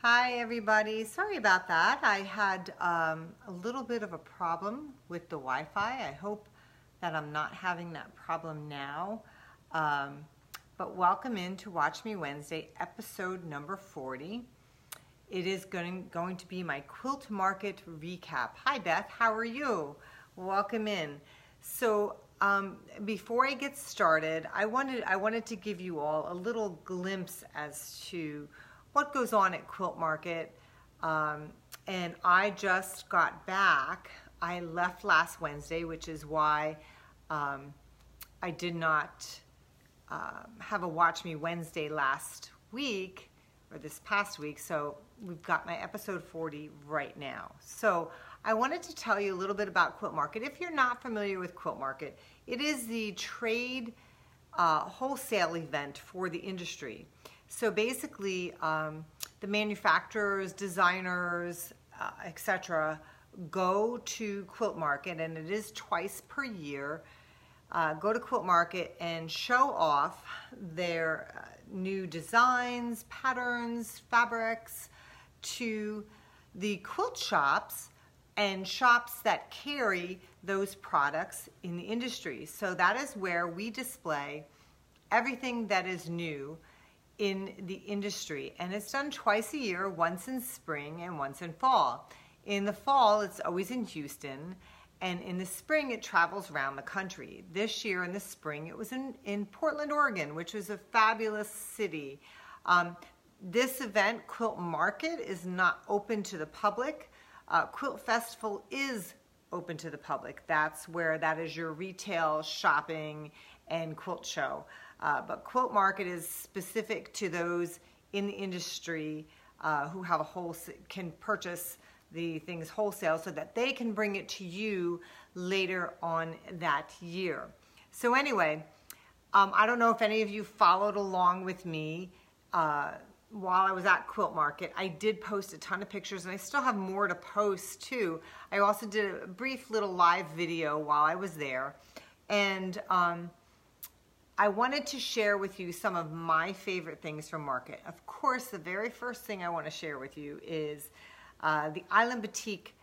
Hi everybody, sorry about that. I had a little bit of a problem with the Wi-Fi. I hope that I'm not having that problem now. But welcome in to Watch Me Wednesday, episode number 40. It is going to be my Quilt Market recap. Hi Beth, how are you? Welcome in. So before I get started, I wanted to give you all a little glimpse as to what goes on at Quilt Market. And I just got back. I left last Wednesday, which is why I did not have a Watch Me Wednesday last week, or this past week, so we've got my episode 40 right now. So I wanted to tell you a little bit about Quilt Market. If you're not familiar with Quilt Market, it is the trade wholesale event for the industry. So basically, the manufacturers, designers, etc., go to Quilt Market, and it is twice per year. Go to Quilt Market and show off their new designs, patterns, fabrics to the quilt shops and shops that carry those products in the industry. So that is where we display everything that is new in the industry, and it's done twice a year, once in spring and once in fall. In the fall, it's always in Houston, and in the spring, it travels around the country. This year in the spring, it was in Portland, Oregon, which was a fabulous city. This event, Quilt Market, is not open to the public. Quilt Festival is open to the public. That is your retail, shopping, and quilt show. But Quilt Market is specific to those in the industry who have can purchase the things wholesale so that they can bring it to you later on that year. So anyway, I don't know if any of you followed along with me while I was at Quilt Market. I did post a ton of pictures, and I still have more to post too. I also did a brief little live video while I was there, and I wanted to share with you some of my favorite things from Market. Of course, the very first thing I want to share with you is the Island Batik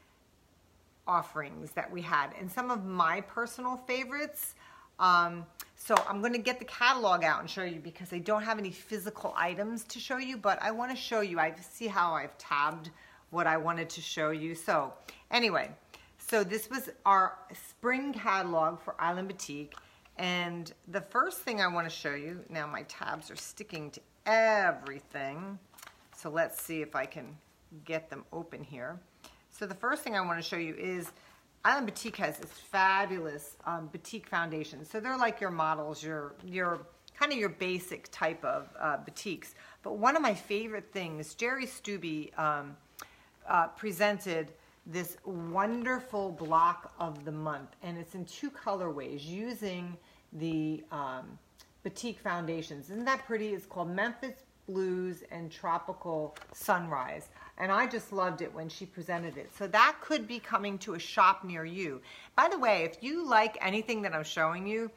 offerings that we had, and some of my personal favorites. So I'm going to get the catalog out and show you, because I don't have any physical items to show you, but I want to show you. I see how I've tabbed what I wanted to show you. So anyway, so this was our spring catalog for Island Batik. And the first thing I want to show you, now my tabs are sticking to everything, so let's see if I can get them open here. So the first thing I want to show you is Island Batik has this fabulous batik foundation. So they're like your models, your kind of your basic type of batiks. But one of my favorite things, Jerry Stubbe presented this wonderful block of the month, and it's in two colorways using the batik foundations. Isn't that pretty? It's called Memphis Blues and Tropical Sunrise, and I just loved it when she presented it. So that could be coming to a shop near you. By the way, if you like anything that I'm showing you,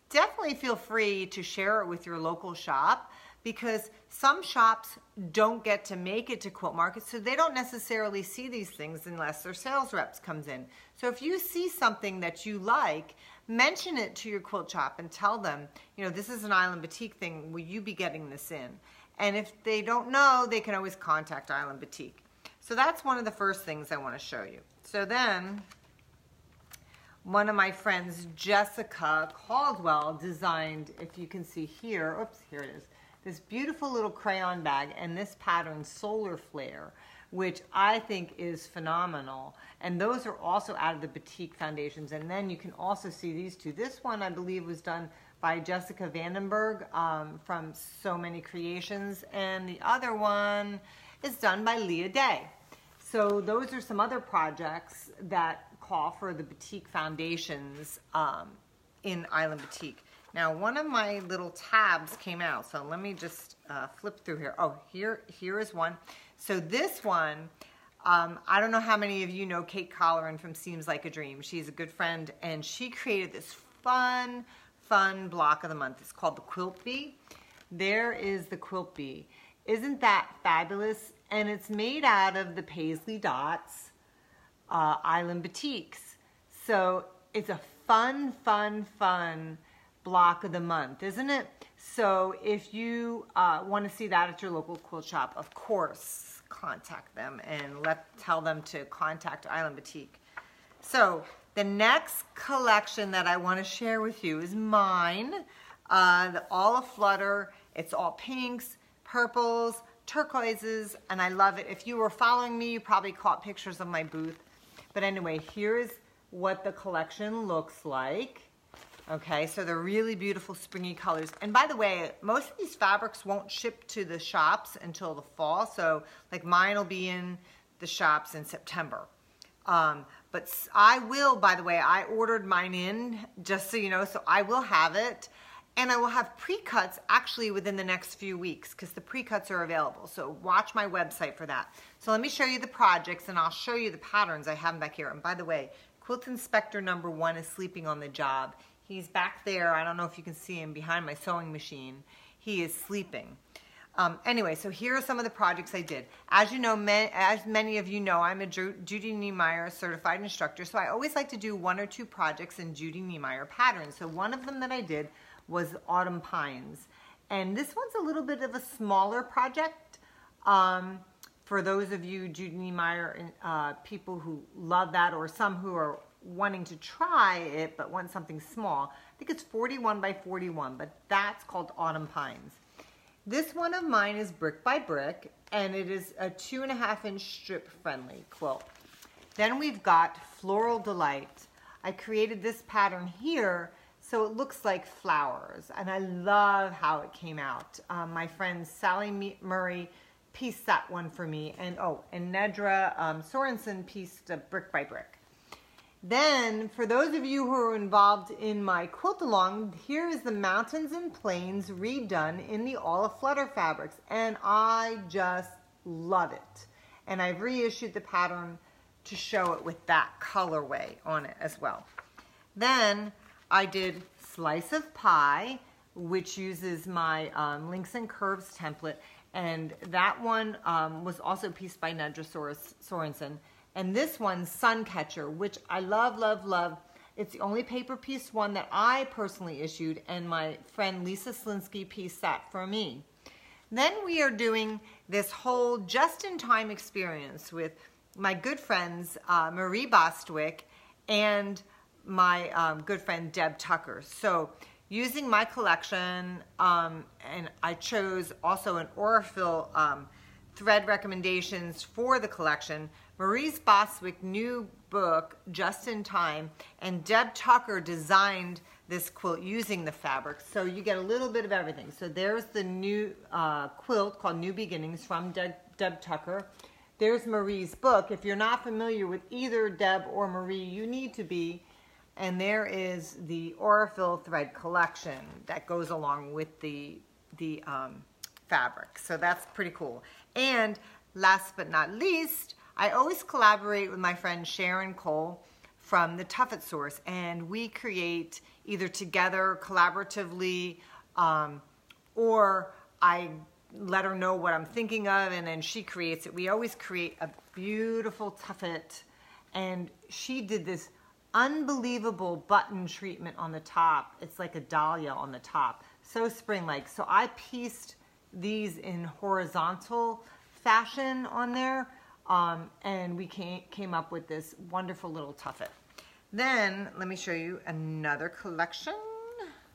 definitely feel free to share it with your local shop, because some shops don't get to make it to Quilt Market, so they don't necessarily see these things unless their sales reps comes in. So if you see something that you like, mention it to your quilt shop and tell them, you know, this is an Island Batik thing, will you be getting this in? And if they don't know, they can always contact Island Batik. So that's one of the first things I want to show you. So then, one of my friends, Jessica Caldwell, designed, if you can see here, oops, here it is, this beautiful little crayon bag and this pattern, Solar Flare, which I think is phenomenal. And those are also out of the Batik foundations. And then you can also see these two. This one, I believe, was done by Jessica Vandenberg from So Many Creations, and the other one is done by Leah Day. So those are some other projects that call for the Batik foundations in Island Batik. Now, one of my little tabs came out, so let me just flip through here. Oh, here is one. So this one, I don't know how many of you know Kate Colleran from Seems Like a Dream. She's a good friend, and she created this fun block of the month. It's called the Quilt Bee. There is the Quilt Bee. Isn't that fabulous? and it's made out of the Paisley Dots Island Batiks. So it's a fun block of the month, isn't it? So if you want to see that at your local quilt shop, of course, contact them and tell them to contact Island Batik. So the next collection that I want to share with you is mine, the All Aflutter. It's all pinks, purples, turquoises, and I love it. If you were following me, you probably caught pictures of my booth. But anyway, here's what the collection looks like. Okay, so they're really beautiful springy colors. And by the way, most of these fabrics won't ship to the shops until the fall. So like mine will be in the shops in September. But I will, by the way, I ordered mine in, just so you know, so I will have it. And I will have pre-cuts actually within the next few weeks because the pre-cuts are available. So watch my website for that. So let me show you the projects and I'll show you the patterns I have back here. And by the way, Quilt Inspector number 1 is sleeping on the job. He's back there. I don't know if you can see him behind my sewing machine. He is sleeping. Anyway, so here are some of the projects I did. As you know, as many of you know, I'm a Judy Niemeyer certified instructor. So I always like to do 1 or 2 projects in Judy Niemeyer patterns. So one of them that I did was Autumn Pines. And this one's a little bit of a smaller project. For those of you Judy Niemeyer people who love that, or some who are wanting to try it but want something small. I think it's 41 by 41, but that's called Autumn Pines. This one of mine is brick by brick, and it is a 2.5-inch strip friendly quilt. Then we've got Floral Delight. I created this pattern here so it looks like flowers, and I love how it came out. My friend Sally Murray pieced that one for me, and Nedra Sorensen pieced a brick by brick. Then, for those of you who are involved in my Quilt Along, here is the Mountains and Plains redone in the All Aflutter fabrics, and I just love it. And I've reissued the pattern to show it with that colorway on it as well. Then I did Slice of Pie, which uses my Links and Curves template, and that one was also pieced by Nedra Sorensen. And this one, Suncatcher, which I love, love, love. It's the only paper piece one that I personally issued, and my friend Lisa Slinsky pieced that for me. Then we are doing this whole just-in-time experience with my good friends Marie Bostwick and my good friend Deb Tucker. So using my collection, and I chose also an Aurifil thread recommendations for the collection. Marie Bostwick new book, Just in Time, and Deb Tucker designed this quilt using the fabric. So you get a little bit of everything. So there's the new quilt called New Beginnings from Deb Tucker. There's Marie's book. If you're not familiar with either Deb or Marie, you need to be. And there is the Aurifil thread collection that goes along with the fabric. So that's pretty cool. And last but not least, I always collaborate with my friend Sharon Cole from the Tuffet Source, and we create either together collaboratively, or I let her know what I'm thinking of and then she creates it. We always create a beautiful tuffet, and she did this unbelievable button treatment on the top. It's like a dahlia on the top, so spring-like. So I pieced these in horizontal fashion on there, and we came up with this wonderful little tuffet. Then let me show you another collection.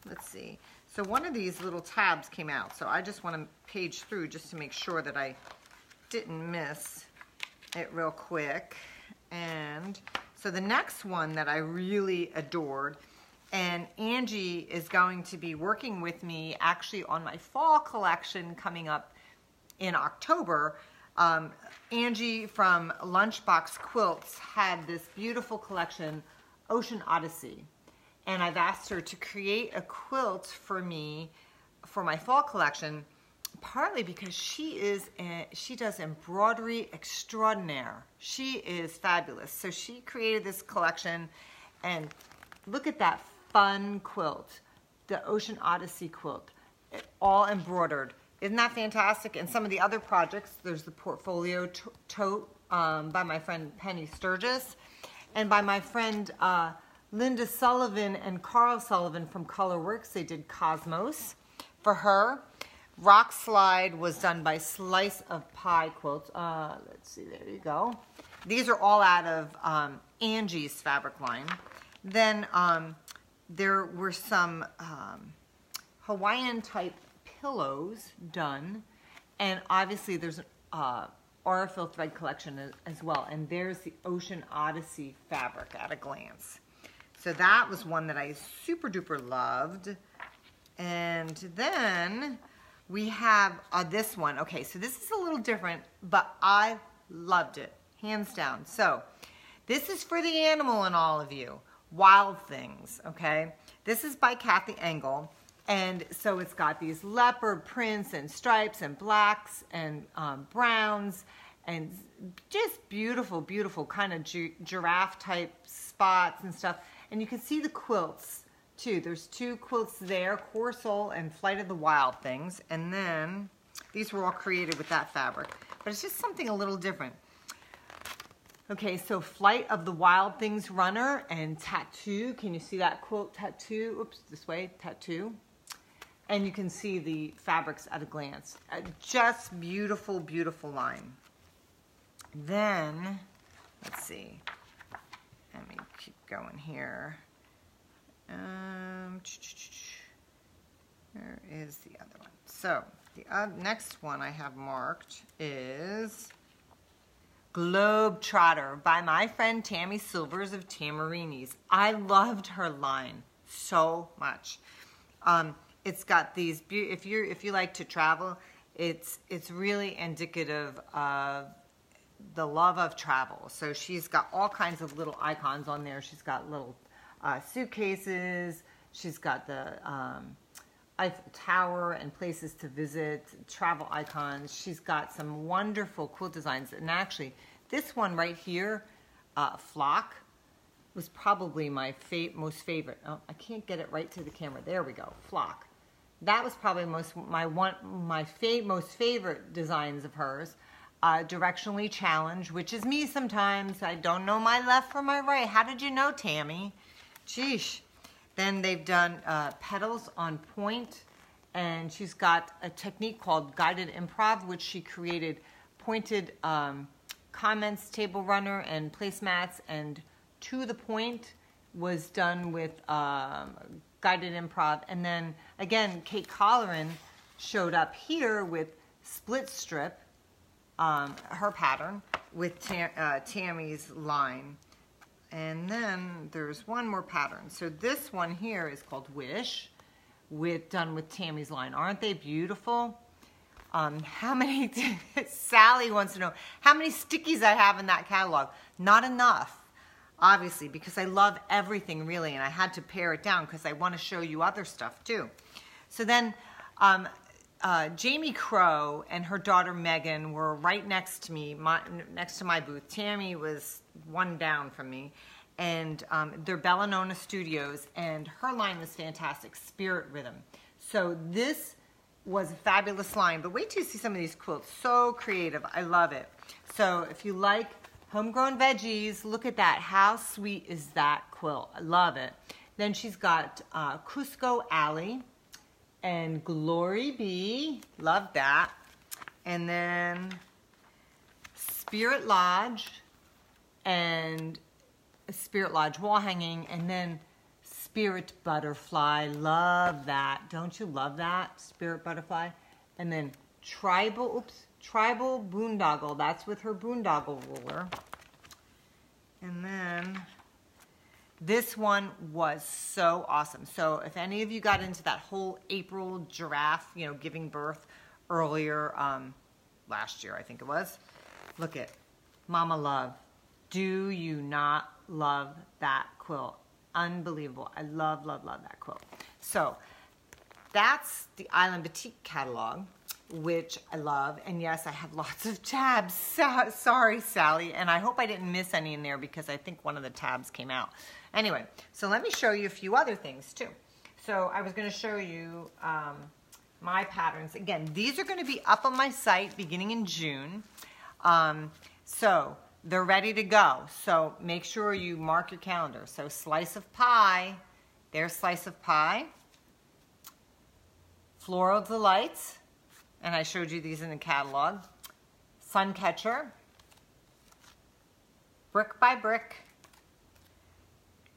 Let's see. So one of these little tabs came out, so I just want to page through just to make sure that I didn't miss it real quick. And so the next one that I really adored, and Angie is going to be working with me actually on my fall collection coming up in October. Angie from Lunchbox Quilts had this beautiful collection, Ocean Odyssey. And I've asked her to create a quilt for me for my fall collection, partly because she does embroidery extraordinaire. She is fabulous. So she created this collection, and look at that fun quilt, the Ocean Odyssey quilt, all embroidered. Isn't that fantastic? And some of the other projects, there's the portfolio tote by my friend Penny Sturgis, and by my friend Linda Sullivan and Carl Sullivan from Colorworks. They did Cosmos for her. Rock Slide was done by Slice of Pie Quilts. Let's see, there you go. These are all out of Angie's fabric line. Then there were some Hawaiian type pillows done, and obviously there's an Aurifil thread collection as well, and there's the Ocean Odyssey fabric at a glance. So that was one that I super duper loved. And then we have this one. Okay, so this is a little different, but I loved it, hands down. So this is for the animal in all of you, Wild Things, okay? This is by Kathy Engel. And so it's got these leopard prints and stripes and blacks and browns and just beautiful, beautiful kind of giraffe type spots and stuff. And you can see the quilts too. There's two quilts there, Corso and Flight of the Wild Things. And then these were all created with that fabric. But it's just something a little different. Okay, so Flight of the Wild Things Runner and Tattoo. Can you see that quilt? Tattoo. Oops, this way, Tattoo. And you can see the fabrics at a glance. Just beautiful, beautiful line. Then, let's see. Let me keep going here. Where is the other one? So, the next one I have marked is Globetrotter by my friend Tammy Silvers of Tamarini's. I loved her line so much. It's got these, if you like to travel, it's really indicative of the love of travel. So she's got all kinds of little icons on there. She's got little suitcases. She's got the Eiffel Tower and places to visit, travel icons. She's got some wonderful quilt designs. And actually, this one right here, Flock, was probably my most favorite. Oh, I can't get it right to the camera. There we go, Flock. That was probably my most favorite designs of hers. Directionally Challenged, which is me sometimes. I don't know my left from my right. How did you know, Tammy? Sheesh. Then they've done Petals on Point, and she's got a technique called Guided Improv, which she created pointed comments, table runner, and placemats, and To the Point was done with Guided Improv. And then again, Kate Colleran showed up here with Split Strip, her pattern, with Tammy's line. And then there's one more pattern. So this one here is called Wish, done with Tammy's line. Aren't they beautiful? How many, Sally wants to know, how many stickies I have in that catalog? Not enough, obviously, because I love everything really, and I had to pare it down because I want to show you other stuff too. So then Jamie Crow and her daughter Megan were right next to me, next to my booth. Tammy was one down from me, and they're Bellanona Studios, and her line was fantastic, Spirit Rhythm. So this was a fabulous line, but wait till you see some of these quilts. So creative, I love it. So if you like homegrown veggies, look at that. How sweet is that quilt? I love it. Then she's got Cusco Alley and Glory Bee. Love that. And then Spirit Lodge and Spirit Lodge wall hanging, and then Spirit Butterfly. Love that. Don't you love that? Spirit Butterfly. And then Tribal Boondoggle. That's with her boondoggle ruler. And then this one was so awesome. So if any of you got into that whole April giraffe, you know, giving birth earlier, last year I think it was, look at Mama Love. Do you not love that quilt? Unbelievable. I love, love, love that quilt. So that's the Island Batik catalog, which I love. And yes, I have lots of tabs. Sorry, Sally. And I hope I didn't miss any in there because I think one of the tabs came out. Anyway, so let me show you a few other things too. So I was going to show you my patterns. Again, these are going to be up on my site beginning in June. So they're ready to go. So make sure you mark your calendar. So slice of pie, there's slice of pie. Floral Delights, and I showed you these in the catalog. Sun Catcher, Brick by Brick,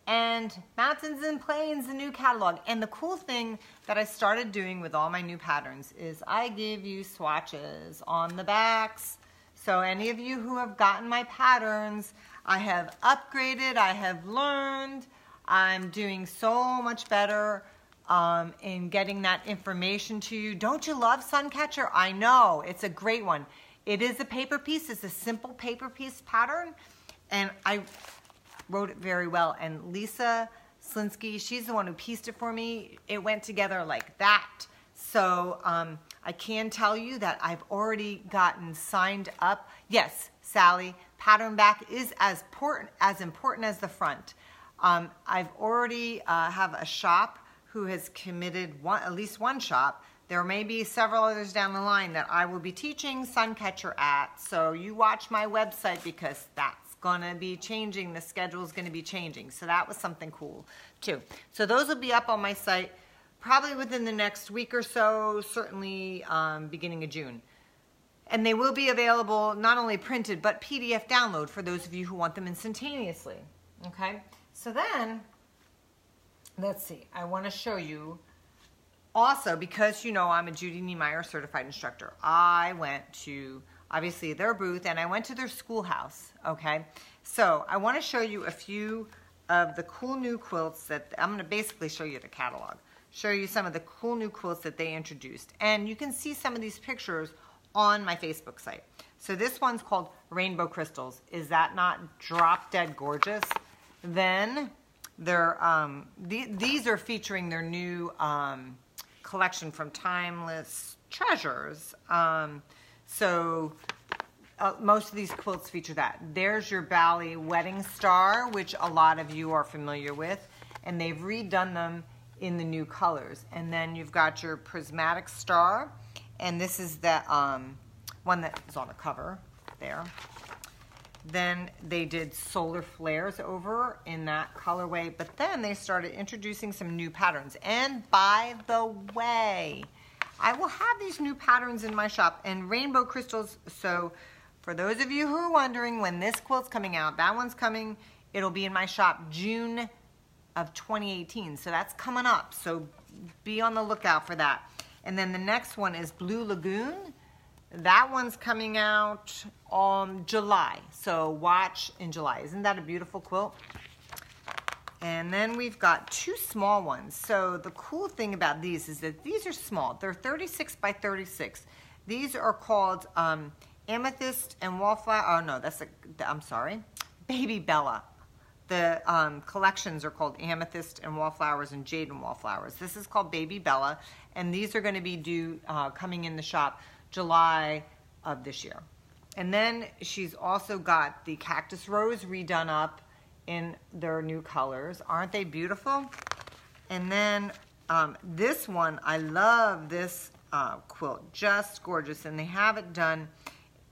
and Mountains and Plains, the new catalog. And the cool thing that I started doing with all my new patterns is I give you swatches on the backs. So any of you who have gotten my patterns, I have upgraded, I have learned, I'm doing so much better in getting that information to you. Don't you love Suncatcher? I know, it's a great one. It is a paper piece, it's a simple paper piece pattern, and I wrote it very well. And Lisa Slinsky, she's the one who pieced it for me. It went together like that. So I can tell you that I've already gotten signed up. Yes, Sally, pattern back is as important as the front. I've already have a shop who has committed at least one shop. There may be several others down the line that I will be teaching Suncatcher at. So you watch my website because that's gonna be changing. The schedule is gonna be changing. So that was something cool too. So those will be up on my site probably within the next week or so, certainly beginning of June. And they will be available not only printed, but PDF download for those of you who want them instantaneously, okay? So then, let's see, I wanna show you, also because you know I'm a Judy Niemeyer certified instructor, I went to, obviously, their booth, and I went to their schoolhouse, okay? So I wanna show you a few of the cool new quilts that, I'm gonna basically show you the catalog. Show you some of the cool new quilts that they introduced. And you can see some of these pictures on my Facebook site. So this one's called Rainbow Crystals. Is that not drop dead gorgeous? Then they're, these are featuring their new collection from Timeless Treasures. Most of these quilts feature that. There's your Bali Wedding Star, which a lot of you are familiar with. And they've redone them in the new colors. And then you've got your Prismatic Star, and this is the one that is on the cover there. Then they did Solar Flares over in that colorway, but then they started introducing some new patterns. And by the way, I will have these new patterns in my shop, and Rainbow Crystals, so for those of you who are wondering when this quilt's coming out, that one's coming, it'll be in my shop June of 2018, so that's coming up, so be on the lookout for that. And then the next one is Blue Lagoon. That one's coming out July, so watch in July. Isn't that a beautiful quilt? And then we've got two small ones. So the cool thing about these is that these are small. They're 36 by 36. These are called Amethyst and Wallflower. Oh no, I'm sorry, Baby Bella. The collections are called Amethyst and Wallflowers and Jade and Wallflowers. This is called Baby Bella, and these are going to be coming in the shop July of this year. And then she's also got the Cactus Rose redone up in their new colors. Aren't they beautiful? And then this one, I love this quilt, just gorgeous, and they have it done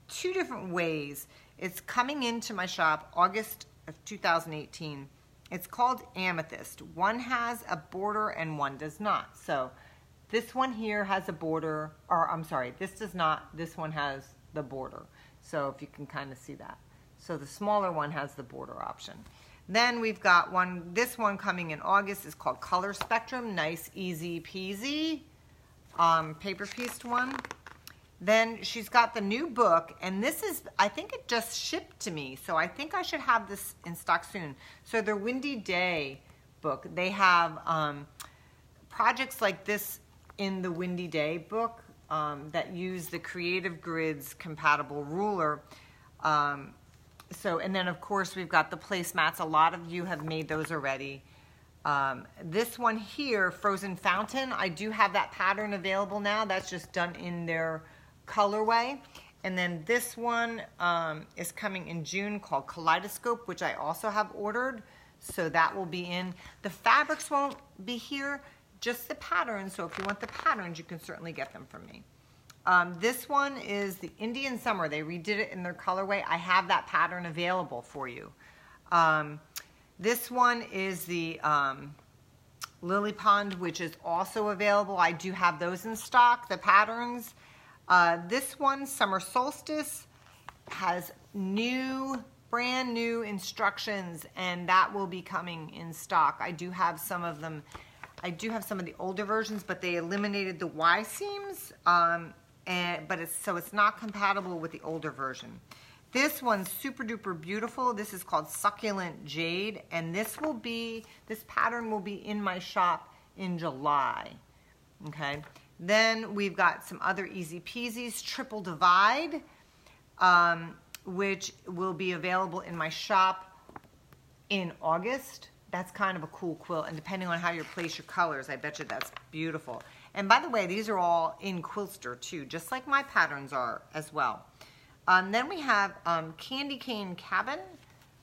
two different ways. It's coming into my shop August of 2018. It's called Amethyst. One has a border and one does not. So this one here has a border, or I'm sorry, this does not. This one has the border. So if you can kind of see that. So the smaller one has the border option. Then we've got this one coming in August is called Color Spectrum. Nice, easy peasy, paper pieced one. Then she's got the new book, and this is, I think it just shipped to me, so I think I should have this in stock soon. So their Windy Day book, they have projects like this in the Windy Day book that use the Creative Grids compatible ruler. And then of course we've got the placemats. A lot of you have made those already. This one here, Frozen Fountain, I do have that pattern available now. That's just done in their colorway. And then this one is coming in June called Kaleidoscope, which I also have ordered. So that will be in. The fabrics won't be here. just the patterns, so if you want the patterns, you can certainly get them from me. This one is the Indian Summer. They redid it in their colorway. I have that pattern available for you. This one is the Lily Pond, which is also available. I do have those in stock, the patterns. This one, Summer Solstice, has brand new instructions, and that will be coming in stock. I do have some of them. I do have some of the older versions, but they eliminated the Y seams, but it's not compatible with the older version. This one's super duper beautiful. This is called Succulent Jade, and this pattern will be in my shop in July. Okay. Then we've got some other easy peasies, Triple Divide, which will be available in my shop in August. That's kind of a cool quilt, and depending on how you place your colors, I bet you that's beautiful. And by the way, these are all in Quiltster too, just like my patterns are as well. Then we have Candy Cane Cabin,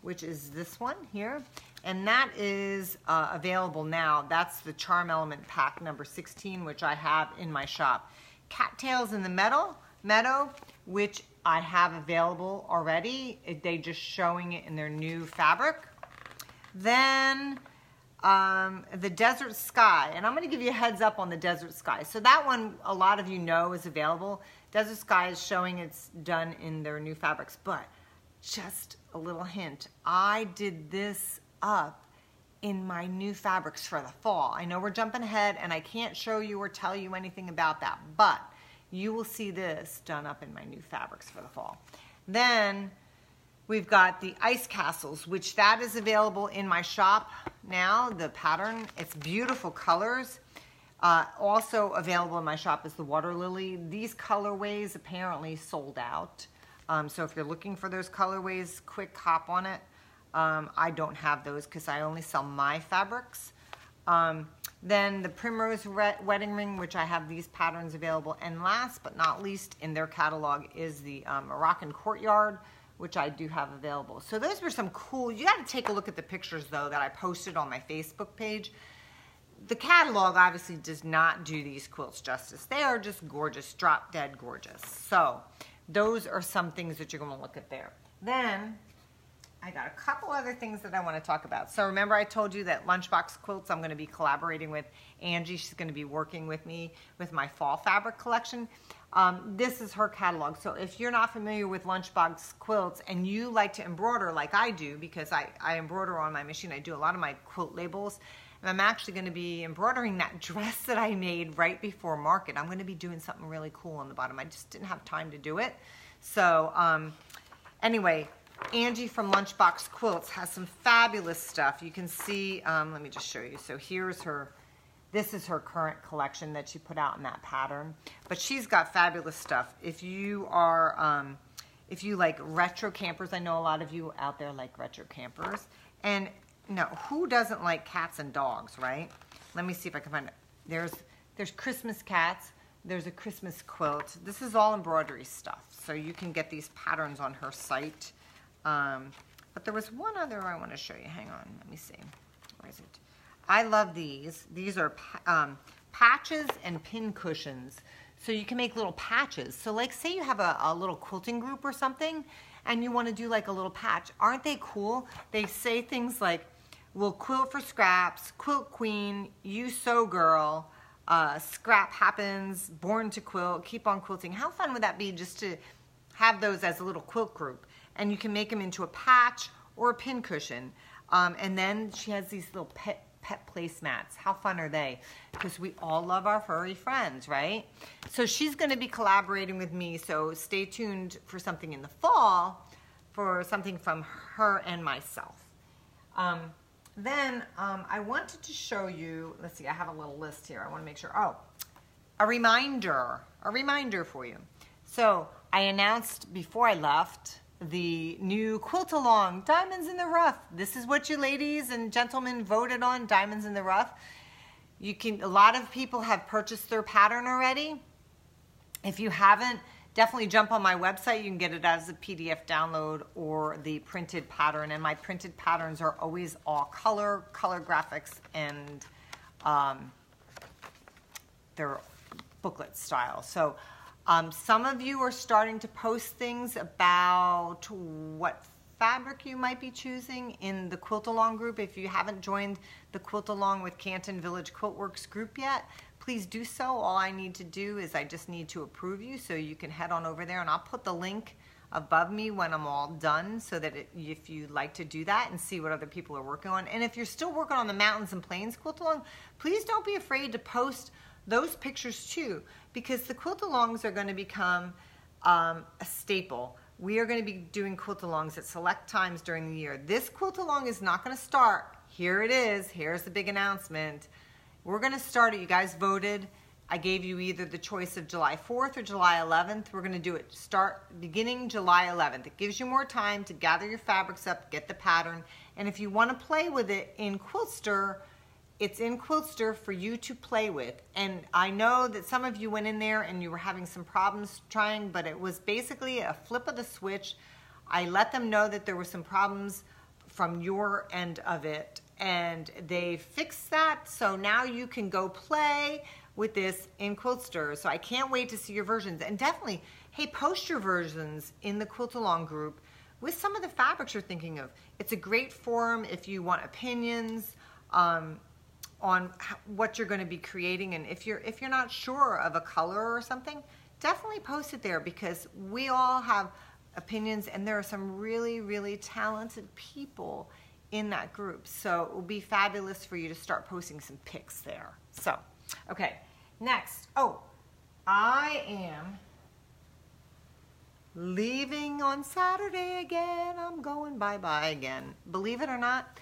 which is this one here, and that is available now. That's the Charm Element Pack number 16, which I have in my shop. Cattails in the Meadow, which I have available already. They just showing it in their new fabric. Then the Desert Sky, and I'm going to give you a heads up on the Desert Sky. So that one, a lot of you know is available. Desert Sky is showing it's done in their new fabrics, but just a little hint, I did this up in my new fabrics for the fall. I know we're jumping ahead and I can't show you or tell you anything about that, but you will see this done up in my new fabrics for the fall. Then we've got the Ice Castles, which that is available in my shop now, the pattern. It's beautiful colors. Also available in my shop is the Water Lily. These colorways apparently sold out. So if you're looking for those colorways, quick hop on it. I don't have those because I only sell my fabrics. Then the Primrose Wedding Ring, which I have these patterns available. And last but not least in their catalog is the Moroccan Courtyard, which I do have available. So those were some cool, you got to take a look at the pictures though that I posted on my Facebook page. The catalog obviously does not do these quilts justice. They are just gorgeous, drop dead gorgeous. So those are some things that you're going to look at there. Then I got a couple other things that I want to talk about. So remember I told you that Lunchbox Quilts, I'm going to be collaborating with Angie. She's going to be working with me with my fall fabric collection. This is her catalog. So if you're not familiar with Lunchbox Quilts and you like to embroider like I do, because I embroider on my machine, I do a lot of my quilt labels, and I'm actually going to be embroidering that dress that I made right before market. I'm going to be doing something really cool on the bottom. I just didn't have time to do it. So anyway, Angie from Lunchbox Quilts has some fabulous stuff. You can see, let me just show you. So here's her, this is her current collection that she put out in that pattern. But she's got fabulous stuff. If you are, if you like retro campers, I know a lot of you out there like retro campers. And no, who doesn't like cats and dogs, right? Let me see if I can find it. There's Christmas cats. There's a Christmas quilt. This is all embroidery stuff. So you can get these patterns on her site. But there was one other I want to show you. Hang on, let me see. Where is it? I love these. These are patches and pin cushions. So you can make little patches. So like say you have a little quilting group or something and you want to do like a little patch. Aren't they cool? They say things like, we'll quilt for scraps, quilt queen, you sew girl, scrap happens, born to quilt, keep on quilting. How fun would that be just to have those as a little quilt group? And you can make them into a patch or a pin cushion. And then she has these little pet placemats. How fun are they? Because we all love our furry friends, right? So she's going to be collaborating with me. So stay tuned for something in the fall for something from her and myself. Then I wanted to show you, let's see, I have a little list here. I want to make sure. Oh, a reminder for you. So I announced before I left the new Quilt Along, Diamonds in the Rough. This is what you ladies and gentlemen voted on, Diamonds in the Rough. You can, a lot of people have purchased their pattern already. If you haven't, definitely jump on my website. You can get it as a PDF download or the printed pattern. And my printed patterns are always all color graphics, and they're booklet style. So some of you are starting to post things about what fabric you might be choosing in the Quilt Along group. If you haven't joined the Quilt Along with Canton Village Quilt Works group yet, please do so. All I need to do is I just need to approve you, so you can head on over there, and I'll put the link above me when I'm all done, so that if you'd like to do that and see what other people are working on. And if you're still working on the Mountains and Plains Quilt Along, please don't be afraid to post those pictures too, because the Quilt Alongs are going to become a staple. We are going to be doing Quilt Alongs at select times during the year. This Quilt Along is not going to start. Here it is. Here's the big announcement. We're going to start it. You guys voted. I gave you either the choice of July 4th or July 11th. We're going to do it beginning July 11th. It gives you more time to gather your fabrics up, get the pattern, and if you want to play with it in Quiltster, it's in Quiltster for you to play with. And I know that some of you went in there and you were having some problems trying, but it was basically a flip of the switch. I let them know that there were some problems from your end of it, and they fixed that, so now you can go play with this in Quiltster. So I can't wait to see your versions. And definitely, hey, post your versions in the Quilt Along group with some of the fabrics you're thinking of. It's a great forum if you want opinions on what you're going to be creating, and if you're not sure of a color or something, definitely post it there, because we all have opinions, and there are some really, really talented people in that group. So it will be fabulous for you to start posting some pics there. So, okay, next. Oh, I am leaving on Saturday again. I'm going bye-bye again. Believe it or not,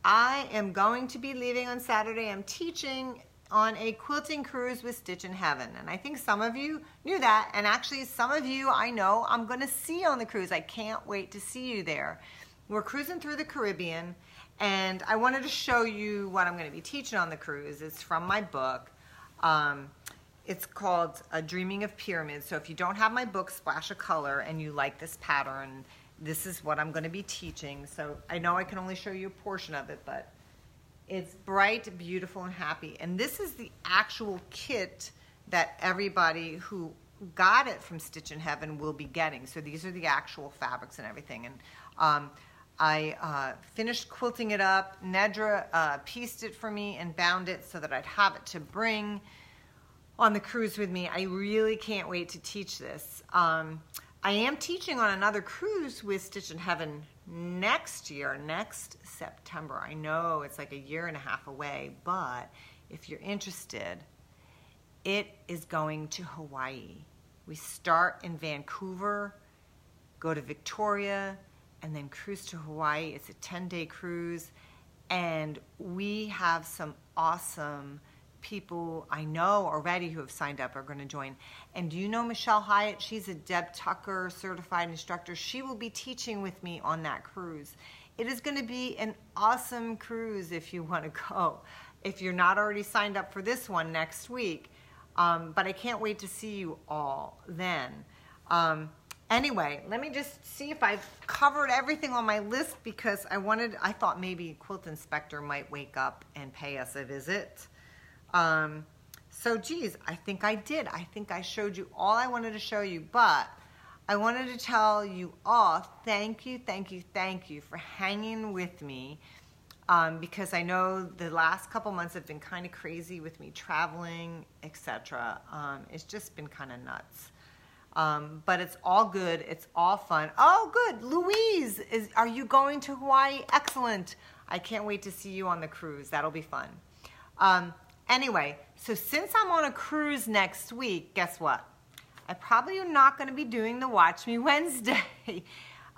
I am going to be leaving on Saturday. I'm teaching on a quilting cruise with Stitch in Heaven. And I think some of you knew that. And actually some of you I know I'm going to see on the cruise. I can't wait to see you there. We're cruising through the Caribbean, and I wanted to show you what I'm going to be teaching on the cruise. It's from my book. It's called Dreaming of Pyramids. So if you don't have my book, Splash of Color, and you like this pattern, this is what I'm going to be teaching. So I know I can only show you a portion of it, but it's bright, beautiful, and happy. And this is the actual kit that everybody who got it from Stitch in Heaven will be getting. So these are the actual fabrics and everything. And I finished quilting it up. Nedra pieced it for me and bound it so that I'd have it to bring on the cruise with me. I really can't wait to teach this. I am teaching on another cruise with Stitch in Heaven next year, next September. I know it's like a year and a half away, but if you're interested, it is going to Hawaii. We start in Vancouver, go to Victoria, and then cruise to Hawaii. It's a 10-day cruise, and we have some awesome people I know already who have signed up are going to join. And do you know Michelle Hyatt? She's a Deb Tucker certified instructor. She will be teaching with me on that cruise. It is going to be an awesome cruise if you want to go, if you're not already signed up for this one next week. But I can't wait to see you all then. Anyway, let me just see if I've covered everything on my list, because I thought maybe Quilt Inspector might wake up and pay us a visit. So geez, I think I did. I think I showed you all I wanted to show you, but I wanted to tell you all thank you, thank you, thank you for hanging with me, because I know the last couple months have been kind of crazy with me traveling, etc. It's just been kind of nuts. But it's all good. It's all fun. Oh, good. Louise, are you going to Hawaii? Excellent. I can't wait to see you on the cruise. That'll be fun. Anyway, so since I'm on a cruise next week, guess what? I probably am not going to be doing the Watch Me Wednesday.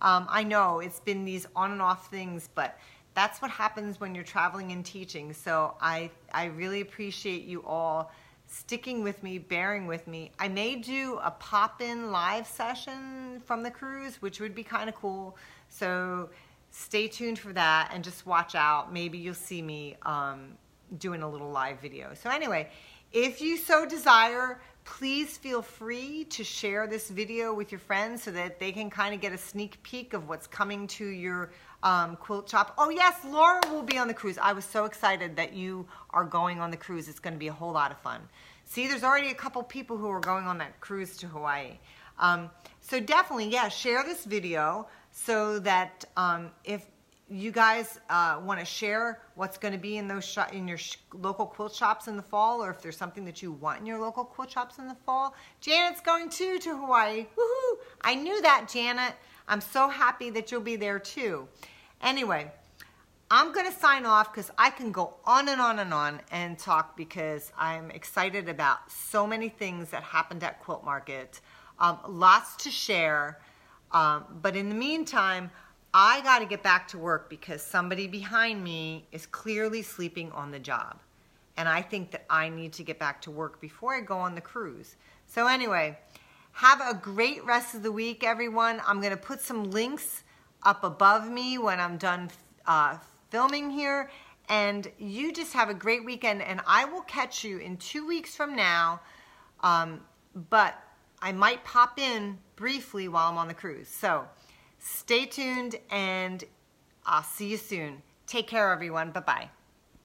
I know it's been these on and off things, but that's what happens when you're traveling and teaching. So I really appreciate you all sticking with me, bearing with me. I may do a pop-in live session from the cruise, which would be kind of cool. So stay tuned for that and just watch out. Maybe you'll see me doing a little live video. So anyway, if you so desire, please feel free to share this video with your friends so that they can kind of get a sneak peek of what's coming to your quilt shop. Oh yes, Laura will be on the cruise. I was so excited that you are going on the cruise. It's going to be a whole lot of fun. See, there's already a couple people who are going on that cruise to Hawaii. So definitely, yeah, share this video so that if you guys want to share what's going to be in those in your local quilt shops in the fall, or if there's something that you want in your local quilt shops in the fall. Janet's going too to Hawaii. Woohoo! I knew that, Janet. I'm so happy that you'll be there too. Anyway, I'm going to sign off because I can go on and on and on and talk because I'm excited about so many things that happened at Quilt Market. Lots to share. But in the meantime, I got to get back to work because somebody behind me is clearly sleeping on the job. And I think that I need to get back to work before I go on the cruise. So anyway, have a great rest of the week, everyone. I'm going to put some links up above me when I'm done filming here. And you just have a great weekend. And I will catch you in 2 weeks from now. But I might pop in briefly while I'm on the cruise. So stay tuned and I'll see you soon. Take care, everyone. Bye-bye.